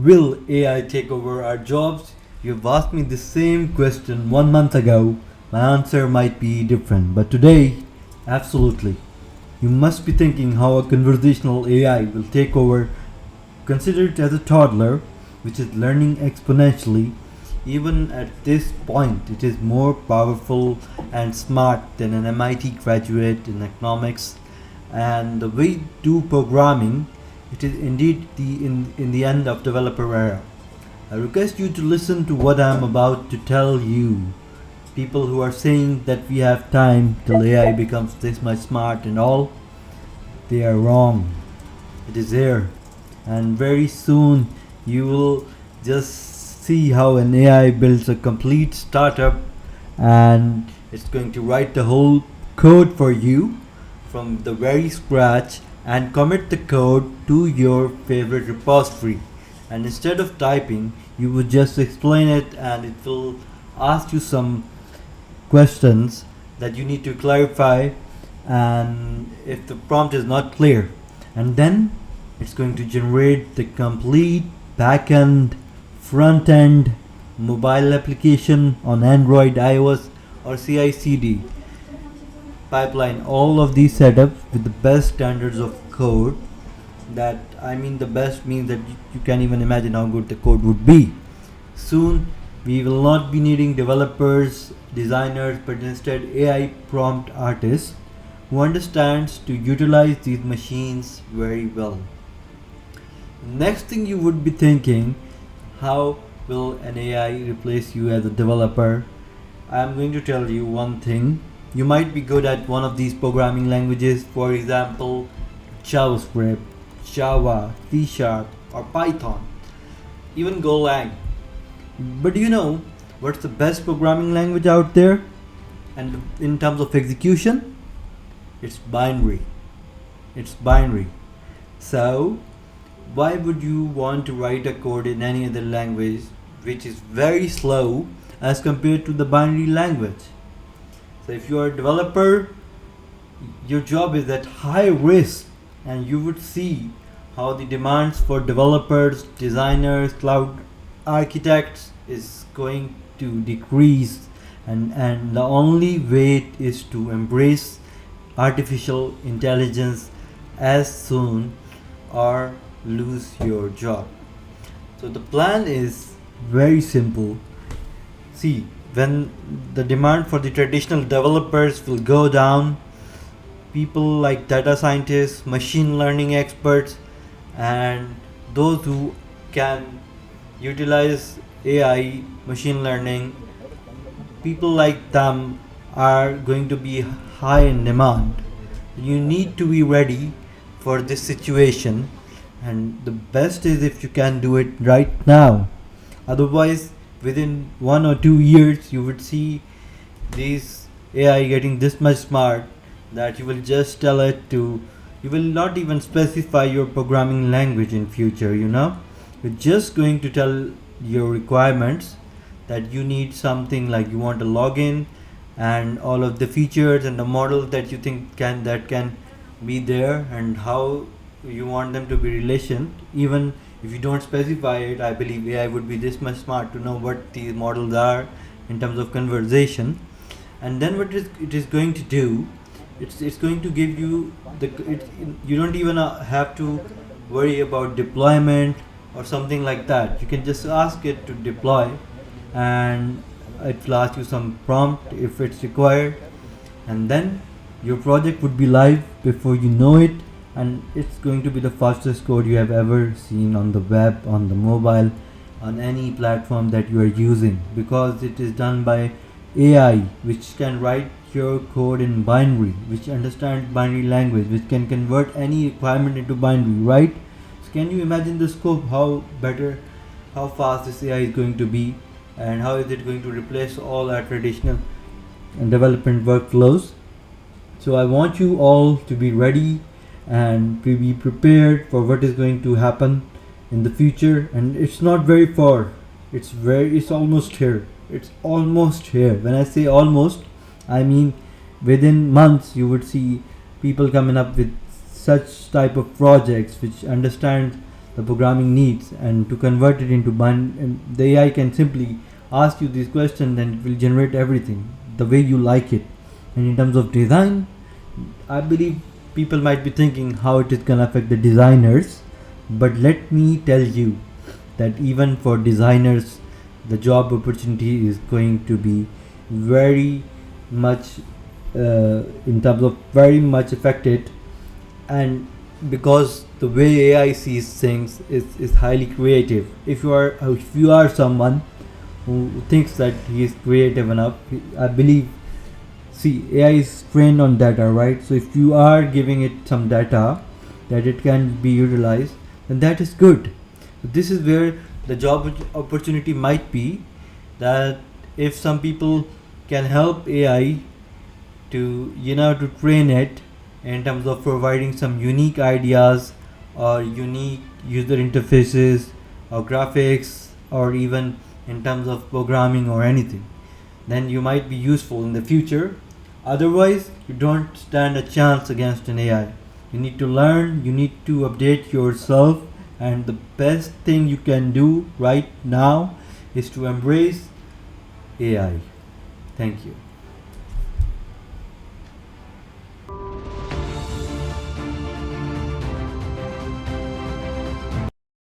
Will AI take over our jobs? You've asked me the same question 1 month ago. My answer might be different, but today, absolutely. You must be thinking how a conversational AI will take over. Consider it as a toddler, which is learning exponentially. Even at this point, it is more powerful and smart than an MIT graduate in economics. And the way we do programming, it is indeed in the end of developer era. I request you to listen to what I am about to tell you. People who are saying that we have time till AI becomes this much smart and all, they are wrong. It is here, and very soon you will just see how an AI builds a complete startup, and it's going to write the whole code for you from the very scratch and commit the code to your favorite repository. And instead of typing, you would just explain it, and it will ask you some questions that you need to clarify, and if the prompt is not clear, and then it's going to generate the complete backend, front end, mobile application on Android, iOS, or CI/CD pipeline. All of these setups with the best standards of code. That I mean, the best means that you can't even imagine how good the code would be. Soon, we will not be needing developers, designers, but instead AI prompt artists who understands to utilize these machines very well. Next thing you would be thinking, how will an AI replace you as a developer? I am going to tell you one thing. You might be good at one of these programming languages, for example, JavaScript, Java, C Sharp, or Python, even Golang. But do you know what's the best programming language out there? And in terms of execution, it's binary. It's binary. So, why would you want to write a code in any other language which is very slow as compared to the binary language? So, if you are a developer, your job is at high risk, and you would see how the demands for developers, designers, cloud architects is going to decrease, and the only way is to embrace artificial intelligence as soon or lose your job. So the plan is very simple. See, when the demand for the traditional developers will go down, people like data scientists, machine learning experts, and those who can utilize AI, machine learning, people like them are going to be high in demand. You need to be ready for this situation, and the best is if you can do it right now. Otherwise, within 1 or 2 years, you would see these AI getting this much smart that you will just tell it to, you will not even specify your programming language in future. You're just going to tell your requirements that you need something like you want a login and all of the features and the models that you think can be there, and how you want them to be relation. Even if you don't specify it, I believe AI would be this much smart to know what these models are in terms of conversation. And then what it is going to do, it's going to give you you don't even have to worry about deployment or something like that. You can just ask it to deploy, and it will ask you some prompt if it's required, and then your project would be live before you know it, and it's going to be the fastest code you have ever seen on the web, on the mobile, on any platform that you are using, because it is done by AI, which can write your code in binary, which understands binary language, which can convert any requirement into binary, right? So can you imagine the scope, how fast this AI is going to be, and how is it going to replace all our traditional development workflows? So I want you all to be ready and to be prepared for what is going to happen in the future, and it's not very far. It's almost here. It's almost here. When I say almost, I mean within months you would see people coming up with such type of projects which understand the programming needs, and to convert it into and the AI can simply ask you these questions and it will generate everything the way you like it. And in terms of design, I believe people might be thinking how it is gonna affect the designers, but let me tell you that even for designers, the job opportunity is going to be very much in terms of very much affected. And because the way AI sees things is highly creative. If you are someone who thinks that he is creative enough, I believe, see, AI is trained on data, right? So if you are giving it some data that it can be utilized, then that is good. So this is where the job opportunity might be, that if some people can help AI to train it in terms of providing some unique ideas or unique user interfaces or graphics, or even in terms of programming or anything, then you might be useful in the future. Otherwise, you don't stand a chance against an AI. You need to learn, you need to update yourself, and the best thing you can do right now is to embrace AI. Thank you.